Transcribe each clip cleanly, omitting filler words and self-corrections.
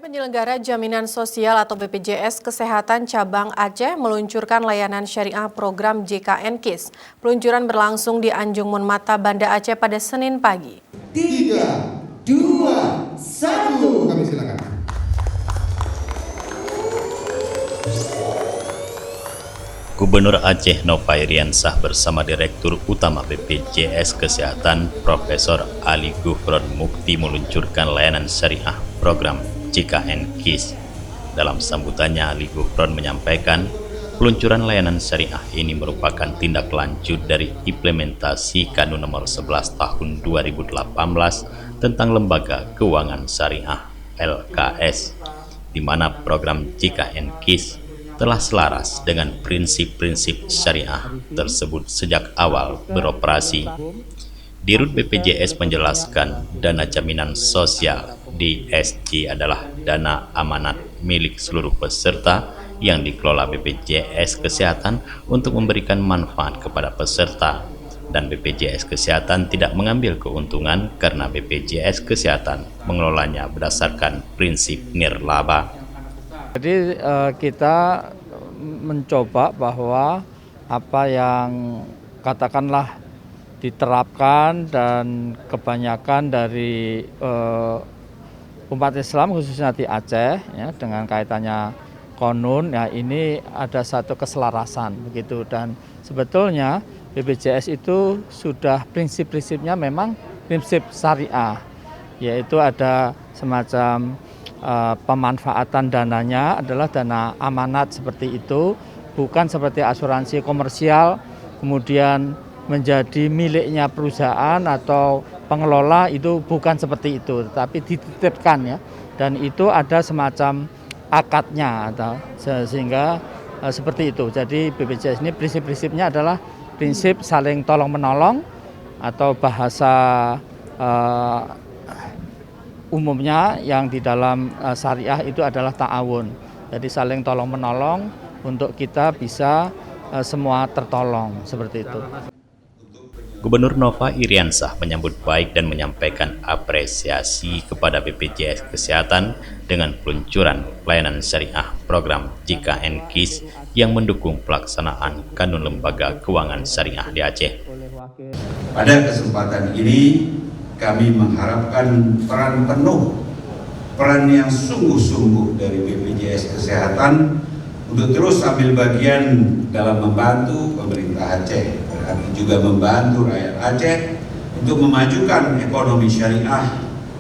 Badan Penyelenggara Jaminan Sosial atau BPJS Kesehatan Cabang Aceh meluncurkan layanan syariah program JKN KIS. Peluncuran berlangsung di Anjung Monmata, Banda Aceh pada Senin pagi. 3, 2, 1. Kami silakan. Gubernur Aceh Nova Iriansah bersama Direktur Utama BPJS Kesehatan Profesor Ali Gufron Mukti meluncurkan layanan syariah program JKN KIS. Dalam sambutannya, Ali Gufron menyampaikan peluncuran layanan syariah ini merupakan tindak lanjut dari implementasi Kanun Nomor 11 Tahun 2018 tentang Lembaga Keuangan Syariah LKS, di mana program JKN KIS telah selaras dengan prinsip-prinsip syariah tersebut sejak awal beroperasi. Dirut BPJS menjelaskan dana jaminan sosial DSJ adalah dana amanat milik seluruh peserta yang dikelola BPJS Kesehatan untuk memberikan manfaat kepada peserta, dan BPJS Kesehatan tidak mengambil keuntungan karena BPJS Kesehatan mengelolanya berdasarkan prinsip nirlaba. Jadi kita mencoba bahwa apa yang katakanlah diterapkan dan kebanyakan dari umat Islam khususnya di Aceh ya, dengan kaitannya konun ya, ini ada satu keselarasan begitu, dan sebetulnya BPJS itu sudah prinsip-prinsipnya memang prinsip syariah, yaitu ada semacam pemanfaatan dananya adalah dana amanat seperti itu, bukan seperti asuransi komersial kemudian menjadi miliknya perusahaan atau pengelola, itu bukan seperti itu, tetapi dititipkan ya, dan itu ada semacam akadnya atau sehingga seperti itu. Jadi BPJS ini prinsip-prinsipnya adalah prinsip saling tolong menolong, atau bahasa umumnya yang di dalam syariah itu adalah ta'awun. Jadi saling tolong menolong untuk kita bisa semua tertolong, seperti itu. Gubernur Nova Iriansah menyambut baik dan menyampaikan apresiasi kepada BPJS Kesehatan dengan peluncuran layanan syariah program JKN KIS yang mendukung pelaksanaan Kanun Lembaga Keuangan Syariah di Aceh. Pada kesempatan ini kami mengharapkan peran yang sungguh-sungguh dari BPJS Kesehatan untuk terus ambil bagian dalam membantu pemerintah Aceh, berarti juga membantu rakyat Aceh untuk memajukan ekonomi syariah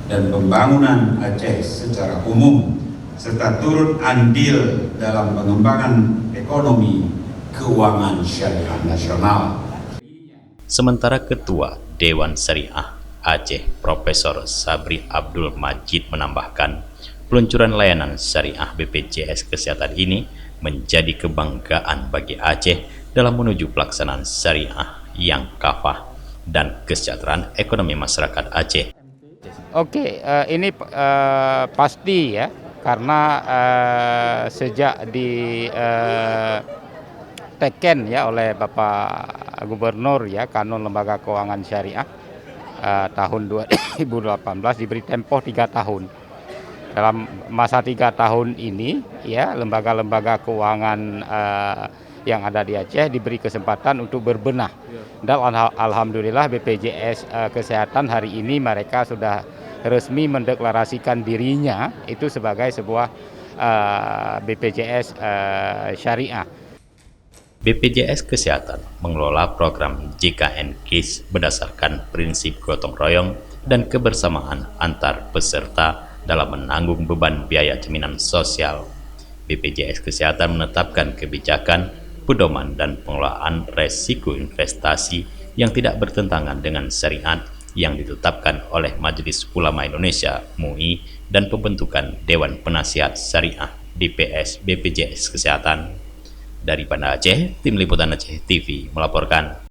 dan pembangunan Aceh secara umum, serta turut andil dalam pengembangan ekonomi keuangan syariah nasional. Sementara Ketua Dewan Syariah Aceh Profesor Sabri Abdul Majid menambahkan, peluncuran layanan syariah BPJS Kesehatan ini menjadi kebanggaan bagi Aceh dalam menuju pelaksanaan syariah yang kafah dan kesejahteraan ekonomi masyarakat Aceh. Oke, ini pasti ya, karena sejak di teken ya oleh Bapak Gubernur ya Kanun Lembaga Keuangan Syariah tahun 2018 diberi tempo 3 tahun. Dalam masa 3 tahun ini ya, lembaga-lembaga keuangan yang ada di Aceh diberi kesempatan untuk berbenah. Dan alhamdulillah BPJS Kesehatan hari ini mereka sudah resmi mendeklarasikan dirinya itu sebagai sebuah BPJS syariah. BPJS Kesehatan mengelola program JKN KIS berdasarkan prinsip gotong royong dan kebersamaan antar peserta dalam menanggung beban biaya jaminan sosial. BPJS Kesehatan menetapkan kebijakan, pedoman, dan pengelolaan resiko investasi yang tidak bertentangan dengan syariat yang ditetapkan oleh Majelis Ulama Indonesia (MUI) dan pembentukan Dewan Penasihat Syariah DPS BPJS Kesehatan. Dari Banda Aceh, Tim Liputan Aceh TV melaporkan.